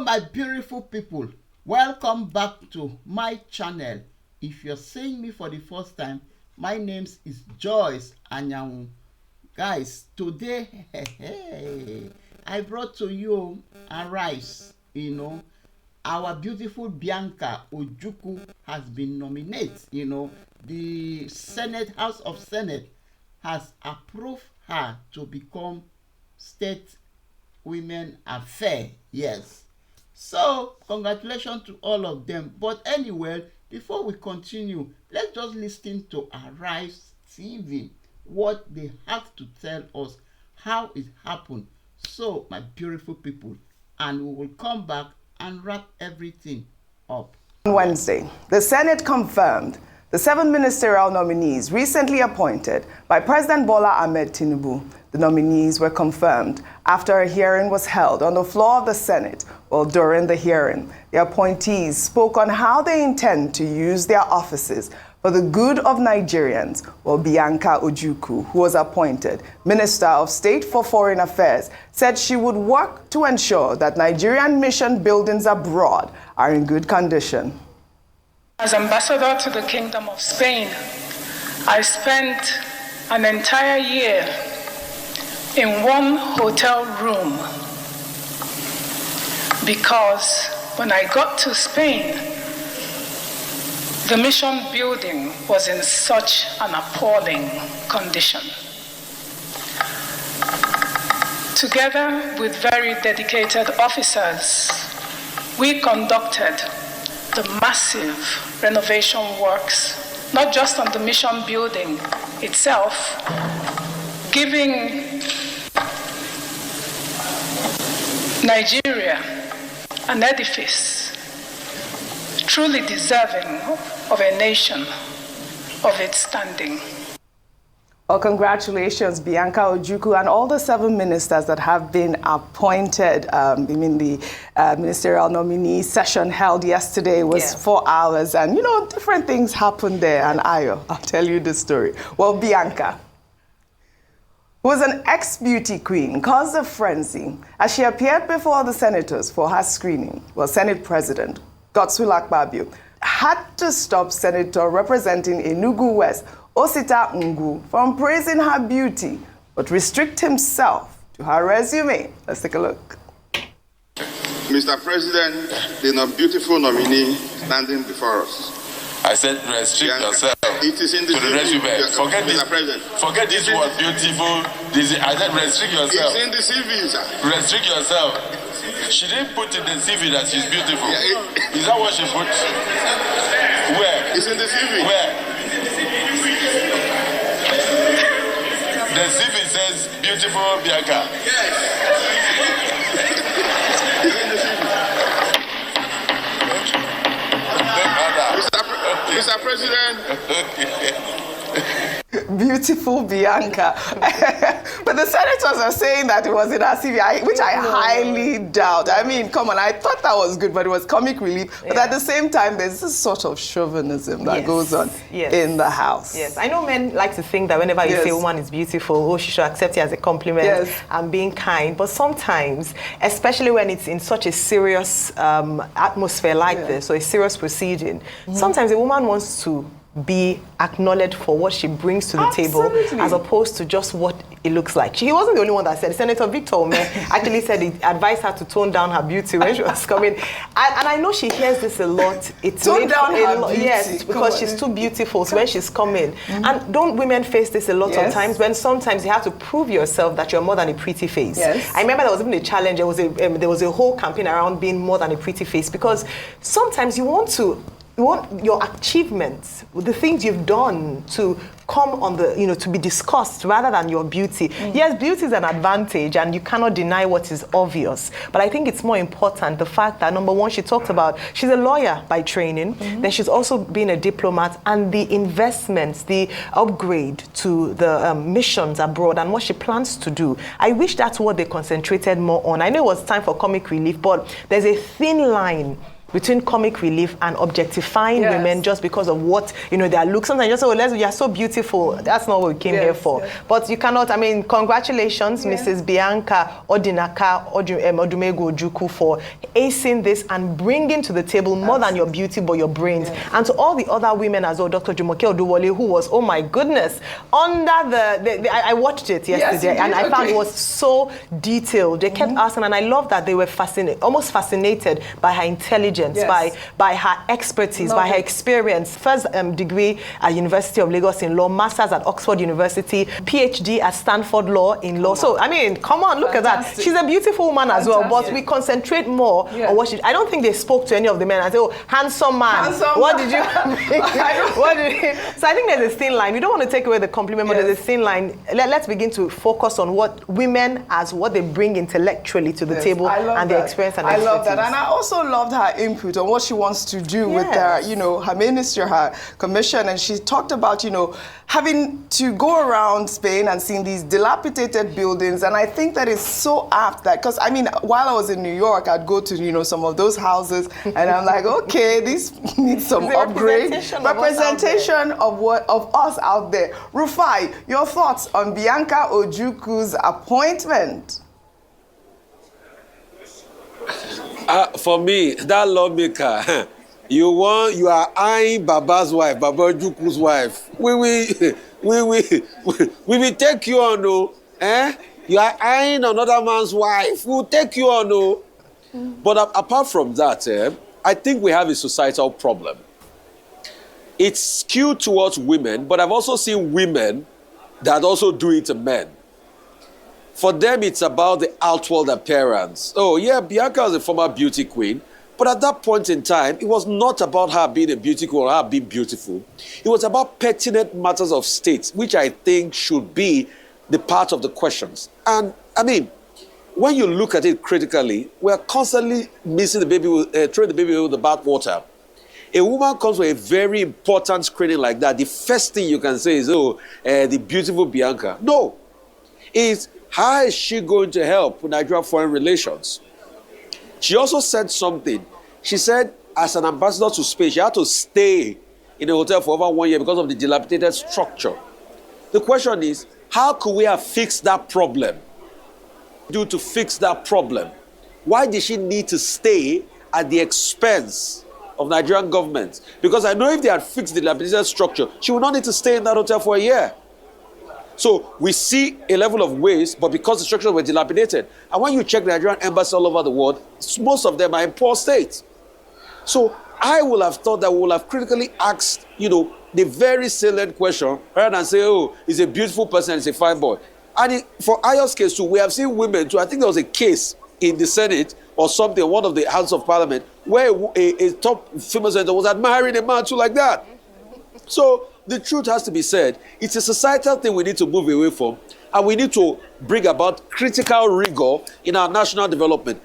my beautiful people, welcome back to my channel. If you're seeing me for the first time, my name is Joyce Anyanwu. Guys, today I brought to you Arise. Our beautiful Bianca Ojukwu has been nominated. The House of Senate has approved her to become State Women Affairs. Yes. So, congratulations to all of them. But anyway, before we continue, let's just listen to Arise TV, what they have to tell us, how it happened. So, my beautiful people, and we will come back and wrap everything up. On Wednesday, the Senate confirmed the 7 ministerial nominees recently appointed by President Bola Ahmed Tinubu. The nominees were confirmed after a hearing was held on the floor of the Senate. Well, during the hearing, the appointees spoke on how they intend to use their offices for the good of Nigerians. Well, Bianca Ojukwu, who was appointed Minister of State for Foreign Affairs, said she would work to ensure that Nigerian mission buildings abroad are in good condition. As ambassador to the Kingdom of Spain, I spent an entire year in one hotel room because when I got to Spain, the mission building was in such an appalling condition. Together with very dedicated officers, we conducted the massive renovation works, not just on the mission building itself, giving Nigeria an edifice truly deserving of a nation of its standing. Well, congratulations, Bianca Ojukwu, and all the 7 ministers that have been appointed. The ministerial nominee session held yesterday was 4 hours, and different things happened there. And I'll tell you the story. Well, Bianca, who was an ex-beauty queen, caused a frenzy as she appeared before the senators for her screening. Well, Senate President Godswill Akpabio had to stop Senator representing Enugu West, Osita Ngu, from praising her beauty, but restrict himself to her resume. Let's take a look. Mr. President, the beautiful nominee standing before us. I said restrict yourself it is in the to the resume. Forget this. Forget this word beautiful. I said restrict yourself. It's in the CV, sir. Restrict yourself. She didn't put in the CV that she's beautiful. Is that what she put? Where? It's in the CV. Where? The CV says beautiful Bianca. Yes. It's in the CV. Mr. President. Beautiful Bianca. But the senators are saying that it was in her CV, which I highly doubt. I mean, come on, I thought that was good, but it was comic relief. But at the same time, there's this sort of chauvinism that goes on in the house. Yes, I know men like to think that whenever you say a woman is beautiful, she should accept it as a compliment and being kind. But sometimes, especially when it's in such a serious atmosphere like this, or a serious proceeding, sometimes a woman wants to be acknowledged for what she brings to the table, as opposed to just what it looks like. He wasn't the only one that said. Senator Victor Ome actually said he advised her to tone down her beauty when she was coming. And I know she hears this a lot. It's tone down her beauty. Yes, because she's too beautiful. So when she's coming, and don't women face this a lot of times, when sometimes you have to prove yourself that you're more than a pretty face. I remember there was even a challenge. There was a whole campaign around being more than a pretty face, because sometimes you want your achievements, the things you've done to come on the, to be discussed rather than your beauty. Yes, beauty is an advantage and you cannot deny what is obvious. But I think it's more important the fact that, number one, she talked about, she's a lawyer by training, then she's also been a diplomat, and the investments, the upgrade to the missions abroad and what she plans to do. I wish that's what they concentrated more on. I know it was time for comic relief, but there's a thin line between comic relief and objectifying women just because of what, their looks. Sometimes you just say, you're so beautiful. That's not what we came here for. But you cannot, congratulations, Mrs. Bianca Odumegu Ojukwu, for acing this and bringing to the table more than your beauty, but your brains. And to all the other women as well, Dr. Jumoke Oduwole, who was, oh my goodness, under I watched it yesterday, and I found it was so detailed. They kept asking, and I love that they were almost fascinated by her intelligence, by her expertise, by her experience. First degree at University of Lagos in law, master's at Oxford University, PhD at Stanford Law in law. So, come on, look at that. She's a beautiful woman as well, but we concentrate more on what she... I don't think they spoke to any of the men and say, oh, handsome man, what did you... So I think there's a thin line. We don't want to take away the compliment, but there's a thin line. Let's begin to focus on what women as what they bring intellectually to the table and their experience and expertise. I love that. And I also loved her input on what she wants to do with her, her ministry, her commission. And she talked about, having to go around Spain and seeing these dilapidated buildings. And I think that is so apt that, because while I was in New York, I'd go to, some of those houses and I'm like, okay, this needs some upgrade. Representation of us out there. Rufai, your thoughts on Bianca Ojukwu's appointment? For me, that lawmaker, you are eyeing Baba's wife, Baba Ojukwu's wife. We will take you on, no. You are eyeing another man's wife. We will take you on, no. But apart from that, I think we have a societal problem. It's skewed towards women, but I've also seen women that also do it to men. For them, it's about the outward appearance. Oh, yeah, Bianca was a former beauty queen, but at that point in time, it was not about her being a beauty queen or her being beautiful. It was about pertinent matters of state, which I think should be the part of the questions. And, when you look at it critically, we're constantly missing the baby, throwing the baby with the bathwater. A woman comes for a very important screening like that. The first thing you can say is, the beautiful Bianca. No. It's how is she going to help Nigeria foreign relations? She also said something. She said, as an ambassador to Spain, she had to stay in a hotel for over 1 year because of the dilapidated structure. The question is, how could we have fixed that problem? To fix that problem? Why did she need to stay at the expense of Nigerian government? Because I know if they had fixed the dilapidated structure, she would not need to stay in that hotel for a year. So we see a level of waste, but because the structures were dilapidated. And when you check the Nigerian embassies all over the world, most of them are in poor state. So I would have thought that we would have critically asked, the very salient question, rather than say, oh, he's a beautiful person, he's a fine boy. And for Ayo's case too, we have seen women too. I think there was a case in the Senate or something, one of the House of Parliament, where a top female senator was admiring a man too like that. So the truth has to be said. It's a societal thing we need to move away from, and we need to bring about critical rigor in our national development.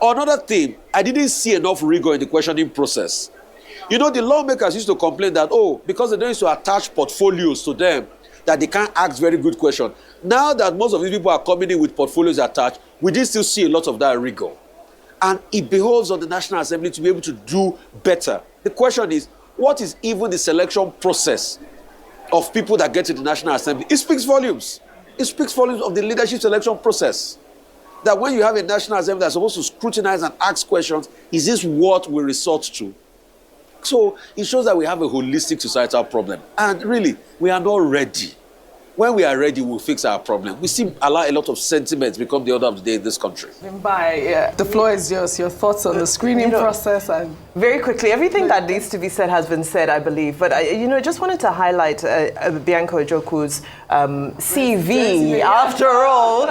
Another thing, I didn't see enough rigor in the questioning process. The lawmakers used to complain that, because they don't used to attach portfolios to them, that they can't ask very good questions. Now that most of these people are coming in with portfolios attached, we did still see a lot of that rigor. And it behoves on the National Assembly to be able to do better. The question is, what is even the selection process of people that get to the National Assembly? It speaks volumes. It speaks volumes of the leadership selection process. That when you have a National Assembly that's supposed to scrutinize and ask questions, is this what we resort to? So it shows that we have a holistic societal problem. And really, we are not ready. When we are ready, we'll fix our problem. We see a lot of sentiments become the order of the day in this country. The floor is yours. Your thoughts on the screening process? And very quickly, everything that needs to be said has been said, I believe. But I just wanted to highlight Bianca Ojukwu's CV. After all,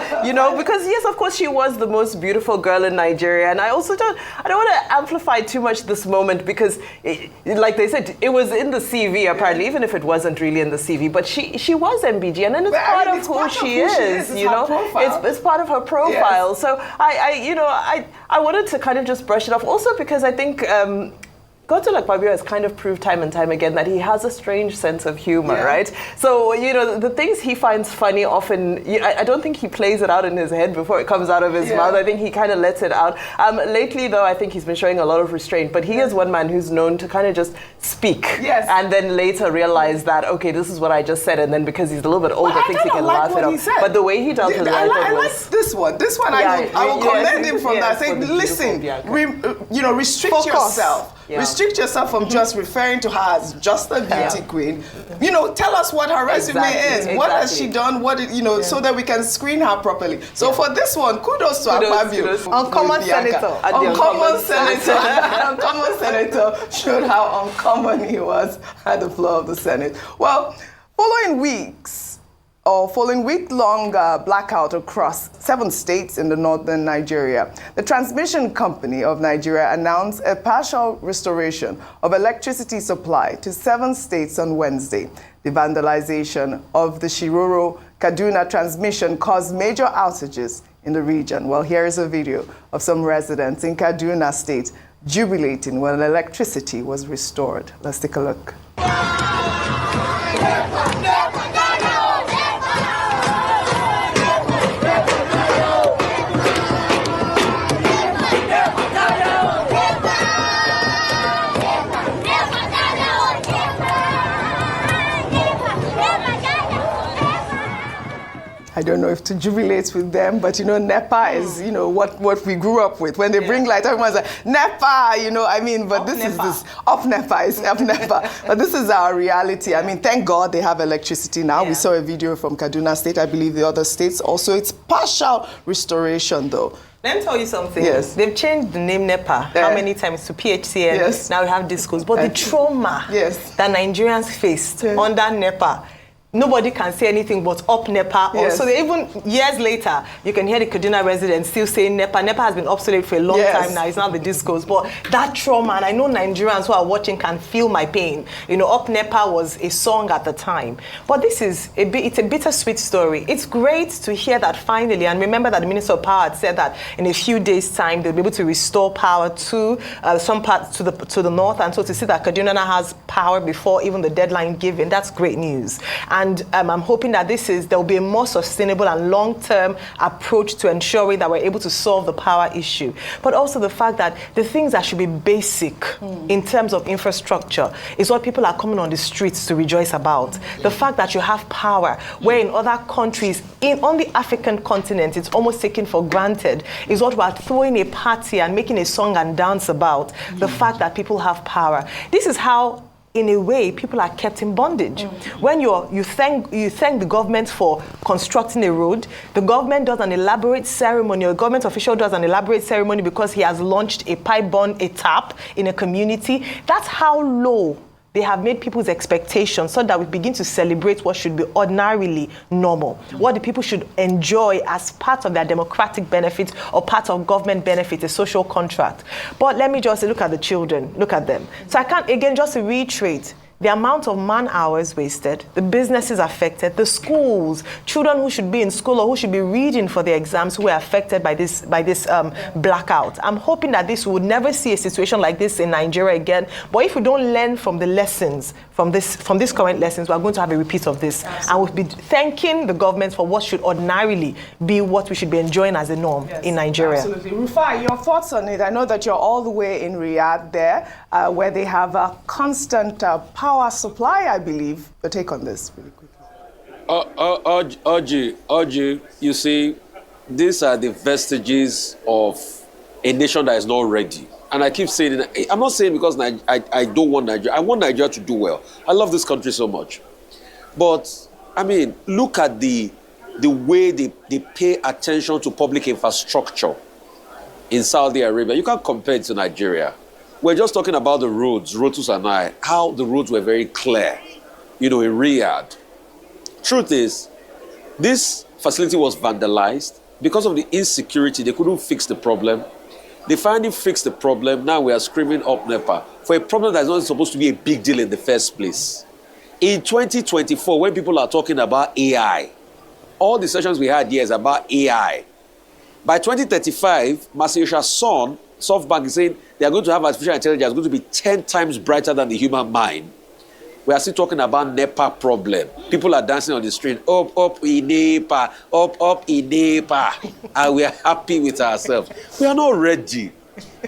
because yes, of course, she was the most beautiful girl in Nigeria, and I don't want to amplify too much this moment because, like they said, it was in the CV apparently, even if it wasn't really in the CV. But she was MBG. And then it's part of who she is, It's part of her profile. Yes. So I wanted to kind of just brush it off. Also because I think Godswill Akpabio has kind of proved time and time again that he has a strange sense of humor, right? So, the things he finds funny often, I don't think he plays it out in his head before it comes out of his mouth. I think he kind of lets it out. Lately, though, I think he's been showing a lot of restraint, but he is one man who's known to kind of just speak. And then later realize that, okay, this is what I just said, and then because he's a little bit older, thinks he can laugh it off. But the way he dealt with it I like this one. This one, I will commend him from that. Say, listen, restrict yourself. Restrict yourself from just referring to her as just a beauty queen. Tell us what her resume is. What has she done? So that we can screen her properly. So for this one, kudos to Akpabio. Uncommon senator. Uncommon senator showed how uncommon he was at the floor of the Senate. Well, following week-long blackout across 7 states in the northern Nigeria, the transmission company of Nigeria announced a partial restoration of electricity supply to 7 states on Wednesday. The vandalization of the Shiroro-Kaduna transmission caused major outages in the region. Well, here is a video of some residents in Kaduna State jubilating when electricity was restored. Let's take a look. I don't know if to jubilate with them, but NEPA is, what we grew up with. When they bring light, everyone's like, NEPA, but this is off NEPA, it's off NEPA. But this is our reality. Thank God they have electricity now. We saw a video from Kaduna State. I believe the other states also. It's partial restoration, though. Let me tell you something. Yes. They've changed the name NEPA how many times to PHCN. Yes. Now we have discos. But the trauma that Nigerians faced under NEPA, nobody can say anything but up NEPA. So they even years later, you can hear the Kaduna residents still saying NEPA. NEPA has been obsolete for a long time now. It's not the discos. But that trauma, and I know Nigerians who are watching can feel my pain. Up NEPA was a song at the time. But this is it's a bittersweet story. It's great to hear that finally, and remember that the Minister of Power had said that in a few days' time they'll be able to restore power to some parts to the north, and so to see that Kaduna now has power before even the deadline given, that's great news. And I'm hoping that there will be a more sustainable and long-term approach to ensuring that we're able to solve the power issue. But also the fact that the things that should be basic in terms of infrastructure is what people are coming on the streets to rejoice about. The fact that you have power, where in other countries, on the African continent, it's almost taken for granted, is what we're throwing a party and making a song and dance about. The fact that people have power. This is how, in a way, people are kept in bondage. When you thank the government for constructing a road, the government does an elaborate ceremony, or a government official does an elaborate ceremony because he has launched a pipe bomb, a tap in a community. That's how low they have made people's expectations, so that we begin to celebrate what should be ordinarily normal, what the people should enjoy as part of their democratic benefits or part of government benefits, a social contract. But let me just look at the children, look at them. So I can't, again, just to reiterate, the amount of man hours wasted, the businesses affected, the schools, children who should be in school or who should be reading for their exams who were affected by this blackout. I'm hoping that this would never see a situation like this in Nigeria again. But if we don't learn from the lessons, from these current lessons, we're going to have a repeat of this. Absolutely. And we'll be thanking the government for what should ordinarily be what we should be enjoying as a norm in Nigeria. Absolutely. Rufai, your thoughts on it? I know that you're all the way in Riyadh there, where they have a constant power supply, I believe. Your take on this really quickly. Oji, you see, these are the vestiges of a nation that is not ready. And I keep saying it. I'm not saying because I don't want Nigeria. I want Nigeria to do well. I love this country so much. But, I mean, look at the way they pay attention to public infrastructure in Saudi Arabia. You can't compare it to Nigeria. We're just talking about the roads, Rotus and I, how the roads were very clear, in Riyadh. Truth is, this facility was vandalized. Because of the insecurity, they couldn't fix the problem. They finally fixed the problem. Now we are screaming up NEPA for a problem that is not supposed to be a big deal in the first place. In 2024, when people are talking about AI, all the sessions we had here is about AI. By 2035, Masayosha's son, SoftBank, is saying they are going to have artificial intelligence going to be 10 times brighter than the human mind. We are still talking about NEPA problem. People are dancing on the street, up in NEPA, up in NEPA, and we are happy with ourselves. We are not ready.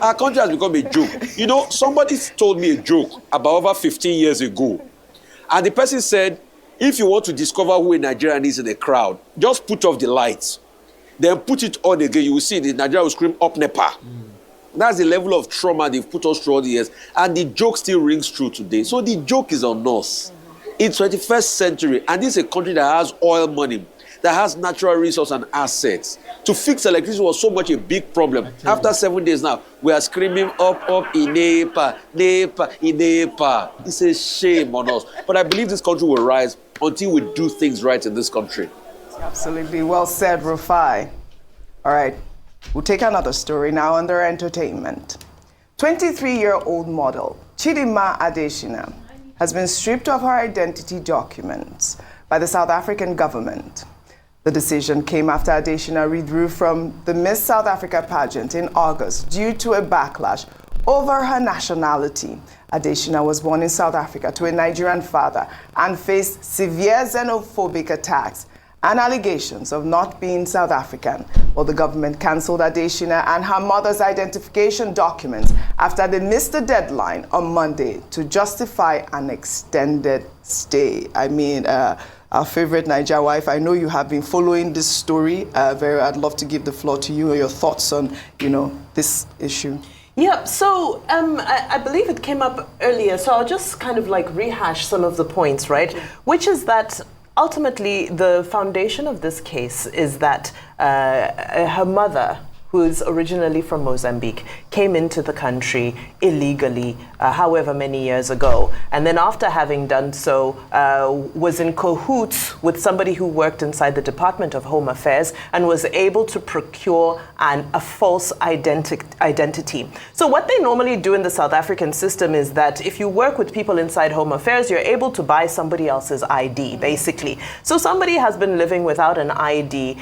Our country has become a joke. You know, somebody told me a joke about over 15 years ago, and the person said, if you want to discover who a Nigerian is in a crowd, just put off the lights, then put it on again. You will see the Nigerian will scream, up NEPA. That's the level of trauma they've put us through all the years. And the joke still rings true today. So the joke is on us. It's 21st century, and this is a country that has oil money, that has natural resources and assets. To fix electricity was so much a big problem. After 7 days now, we are screaming up in NEPA, NEPA, in NEPA. It's a shame on us. But I believe this country will rise until we do things right in this country. Absolutely. Well said, Rufai. All right. We'll take another story now under entertainment. 23-year-old model Chidinma Identity has been stripped of her identity documents by the South African government. The decision came after Adesina withdrew from the Miss South Africa pageant in August due to a backlash over her nationality. Adesina was born in South Africa to a Nigerian father and faced severe xenophobic attacks and allegations of not being South African. Well, the government cancelled Adesina and her mother's identification documents after they missed the deadline on Monday to justify an extended stay. I mean, our favorite Niger wife, I know you have been following this story. I'd love to give the floor to you or your thoughts on, this issue. Yeah, so I believe it came up earlier, so I'll just kind of like rehash some of the points, right? Which is that ultimately, the foundation of this case is that her mother, who is originally from Mozambique, came into the country illegally, however many years ago. And then after having done so, was in cahoots with somebody who worked inside the Department of Home Affairs and was able to procure a false identity. So what they normally do in the South African system is that if you work with people inside Home Affairs, you're able to buy somebody else's ID, basically. So somebody has been living without an ID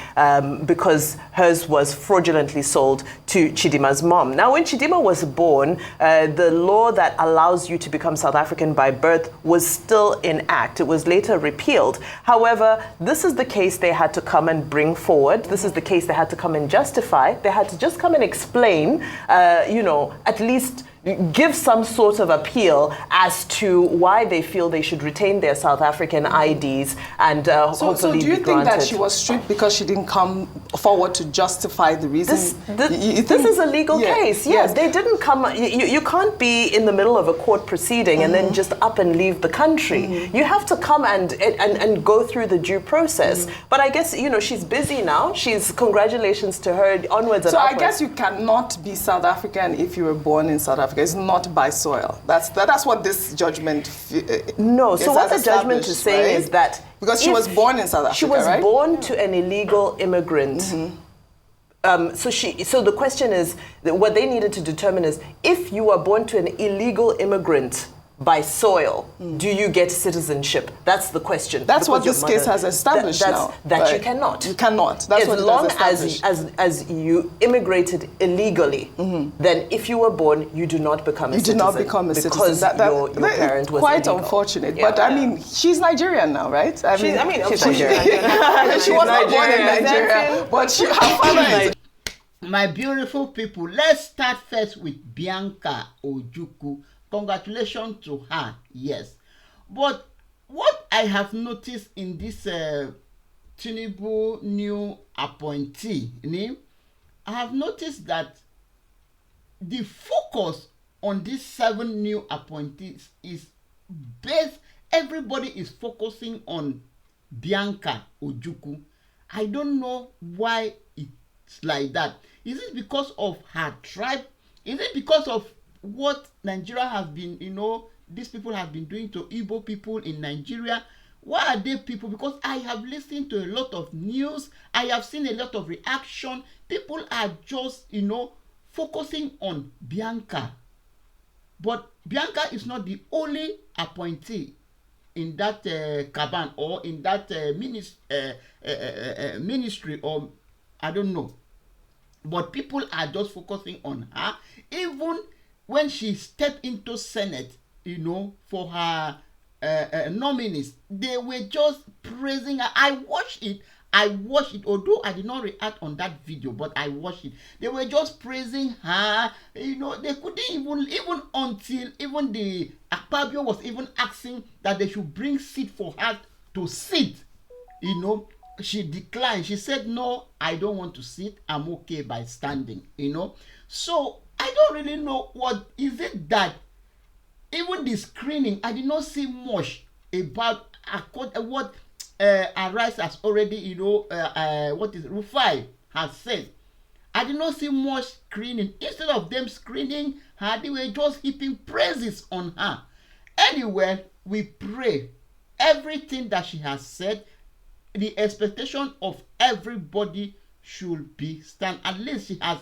because hers was fraudulently sold to Chidinma's mom. Now, when Chidinma was born, the law that allows you to become South African by birth was still in act. It was later repealed. However, this is the case they had to come and bring forward. This is the case they had to come and justify. They had to just come and explain, at least give some sort of appeal as to why they feel they should retain their South African IDs and hopefully So do you be think that granted. she was stripped because she didn't come forward to justify the reason? This is a legal case. Yes, they didn't come. You can't be in the middle of a court proceeding and then just up and leave the country. You have to come and go through the due process. But I guess, she's busy now. Congratulations to her, onwards and upwards. So I guess you cannot be South African if you were born in South Africa. It's not by soil. That's what this judgment. No. So what the judgment is saying is that because she was born in South Africa, she was born to an illegal immigrant. So the question is, what they needed to determine is, if you are born to an illegal immigrant by soil, do you get citizenship? That's the question. That's what this case has established now. That you cannot. You cannot. That's what as long as you immigrated illegally, then if you were born, you do not become a citizen. You do not become a citizen. Because your parent was quite illegal. Unfortunate. Yeah. But I mean, she's Nigerian now, right? She's Nigerian. She was not born in Nigeria, but her father is. My beautiful people, let's start first with Bianca Ojukwu. Congratulations to her, yes. But what I have noticed in this Tinubu new appointee, I have noticed that the focus on these 7 new appointees is based, everybody is focusing on Bianca Ojukwu. I don't know why it's like that. Is it because of her tribe? Is it because of what Nigeria has been, these people have been doing to Igbo people in Nigeria? Why are they people? Because I have listened to a lot of news. I have seen a lot of reaction. People are just, focusing on Bianca. But Bianca is not the only appointee in that caban or in that ministry, or I don't know. But people are just focusing on her. Even when she stepped into Senate, for her nominees, they were just praising her. I watched it, although I did not react on that video, but I watched it. They were just praising her. They couldn't even until even the Akpabio was even asking that they should bring seat for her to sit. She declined. She said, no, I don't want to sit. I'm okay by standing, So I don't really know what is it that even the screening, I did not see much about what Arise has already, what is Rufis has said. I did not see much screening. Instead of them screening her, they were just heaping praises on her. Anyway, we pray everything that she has said, the expectation of everybody should be stand. At least she has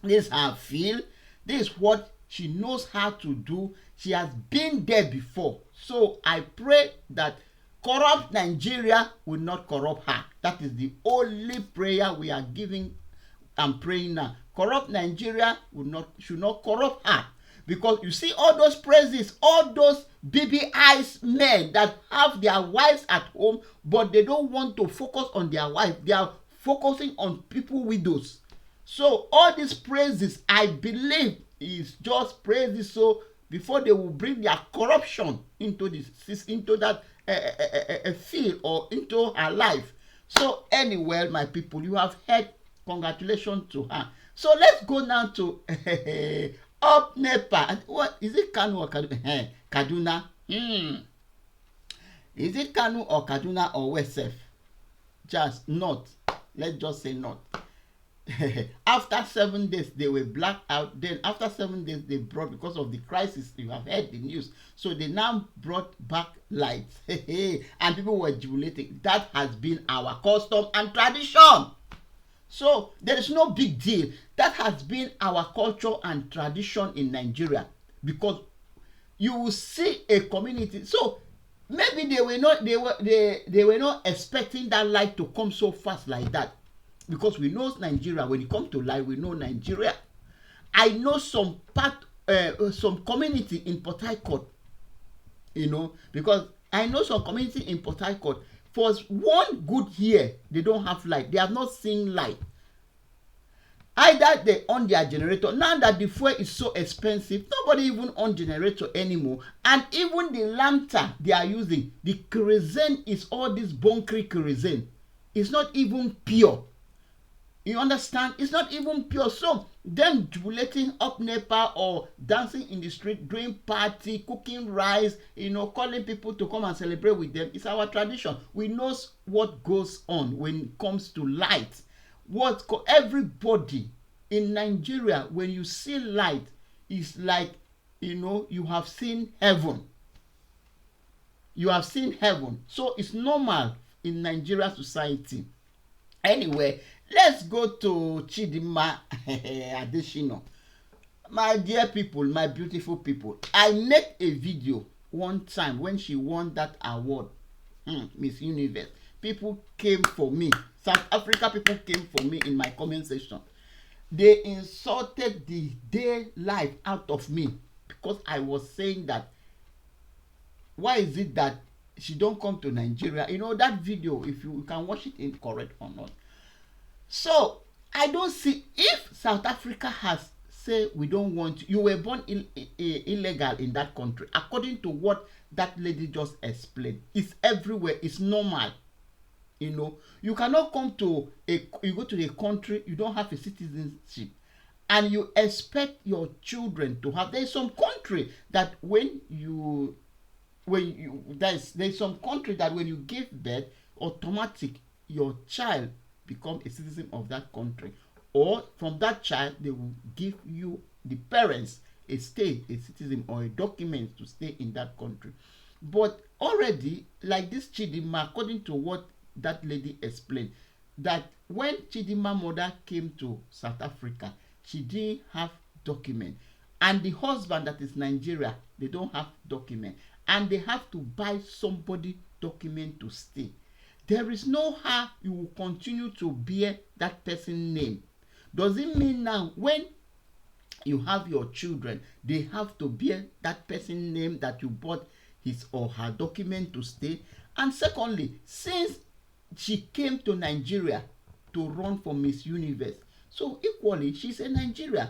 this her feel. This is what she knows how to do. She has been there before. So I pray that corrupt Nigeria will not corrupt her. That is the only prayer we are giving and praying now. Corrupt Nigeria should not corrupt her. Because you see all those praises, all those baby eyes men that have their wives at home, but they don't want to focus on their wife. They are focusing on people widows. So all these praises, I believe, is just praises. So before they will bring their corruption into that field or into her life. So anyway, my people, you have heard. Congratulations to her. So let's go now to up NEPA. And what is it, Kanu or Kaduna? Kaduna. Is it Kanu or Kaduna or Wesef? Just not. Let's just say not. After 7 days, they were blacked out. Then after 7 days, they brought, because of the crisis, you have heard the news. So they now brought back lights. And people were jubilating. That has been our custom and tradition. So there is no big deal. That has been our culture and tradition in Nigeria, because you will see a community. So maybe they were not expecting that light to come so fast like that, because we know Nigeria. When it comes to light, we know Nigeria. I know some community in Port Harcourt, because I know some community in Port Harcourt. For 1 good year, they don't have light. They have not seen light. Either they on their generator. Now that the fuel is so expensive, nobody even on generator anymore. And even the lantern they are using, the kerosene is all this bunkering kerosene. It's not even pure. You understand? It's not even pure. So them jubilating up NEPA or dancing in the street, doing party, cooking rice, calling people to come and celebrate with them. It's our tradition. We know what goes on when it comes to light. Everybody in Nigeria, when you see light, it's like, you have seen heaven. You have seen heaven. So it's normal in Nigeria society. Anyway, let's go to Chidinma Identity. My dear people, my beautiful people, I made a video one time when she won that award, Miss Universe. People came for me. South Africa people came for me in my comment section. They insulted the day life out of me because I was saying that, why is it that she don't come to Nigeria? That video, if you can watch it in correct or not. So I don't see, if South Africa has said we don't want you were born illegal in that country, according to what that lady just explained. It's everywhere. It's normal. You cannot come to you go to a country, you don't have a citizenship, and you expect your children to have. There's some country that there's some country that when you give birth, automatic your child become a citizen of that country, or from that child they will give you, the parents, a citizen or a document to stay in that country. But already, like this Chidinma, according to what that lady explained, that when Chidinma mother came to South Africa, she didn't have document, and the husband that is Nigeria, they don't have document, and they have to buy somebody document to stay. There is no how you will continue to bear that person's name. Does it mean now when you have your children, they have to bear that person's name that you bought his or her document to stay. And secondly, since she came to Nigeria to run for Miss Universe, so equally she's a Nigerian.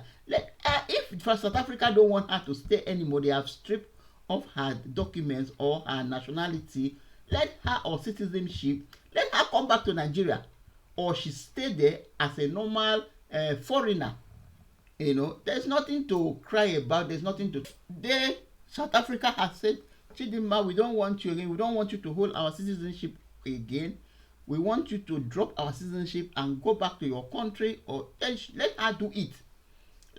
If South Africa don't want her to stay anymore, they have stripped of her documents or her nationality, let her, or citizenship, let her come back to Nigeria, or she stay there as a normal foreigner. You know, there's nothing to cry about. There's nothing to. South Africa has said, Chidinma, we don't want you again. We don't want you to hold our citizenship again. We want you to drop our citizenship and go back to your country, or let her do it.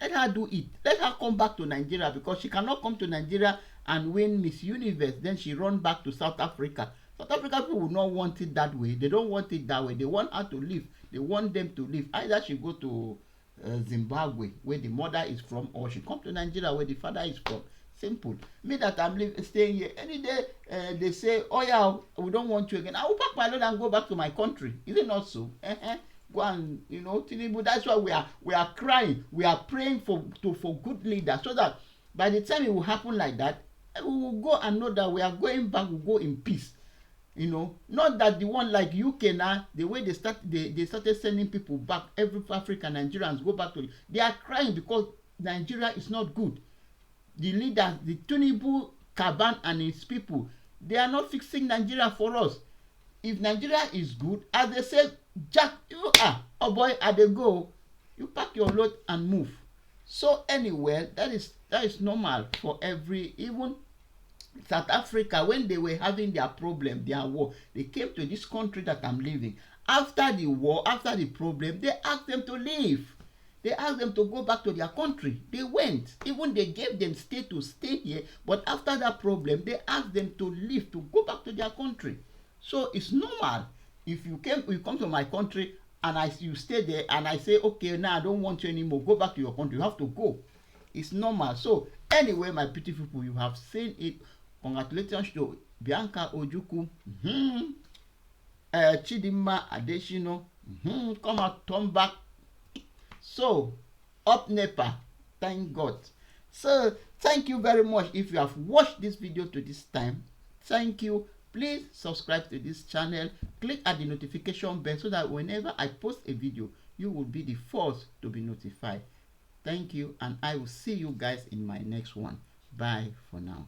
Let her do it. Let her come back to Nigeria, because she cannot come to Nigeria and win Miss Universe. Then she run back to South Africa. South Africa people will not want it that way. They don't want it that way. They want her to leave. They want them to leave. Either she go to Zimbabwe, where the mother is from, or she come to Nigeria, where the father is from. Simple. Me that I'm staying here, any day they say, oh yeah, we don't want you again, I will pack my load and go back to my country. Is it not so? Go and, you know, Tinubu. That's why we are crying. We are praying for good leaders, so that by the time it will happen like that, we will go and know that we are going back. We go in peace. You know, not that the one like UK now, the way they started sending people back, every African Nigerians go back to, they are crying because Nigeria is not good. The leaders, the Tinubu, Kaban and his people, they are not fixing Nigeria for us. If Nigeria is good, as they say, Jack, you are, oh boy, as they go, you pack your load and move. So anyway, that is normal for even South Africa, when they were having their problem, their war, they came to this country that I'm living. After the war, after the problem, they asked them to leave. They asked them to go back to their country. They went. Even they gave them stay to stay here. But after that problem, they asked them to leave, to go back to their country. So it's normal. If you come to my country and you stay there, and I say, okay, now I don't want you anymore, go back to your country, you have to go. It's normal. So anyway, my beautiful people, you have seen it. Congratulations to Bianca Ojukwu, Chidinma Identity, come out, turn back. So, up NEPA, thank God. So, thank you very much. If you have watched this video to this time, thank you. Please subscribe to this channel. Click at the notification bell so that whenever I post a video, you will be the first to be notified. Thank you, and I will see you guys in my next one. Bye for now.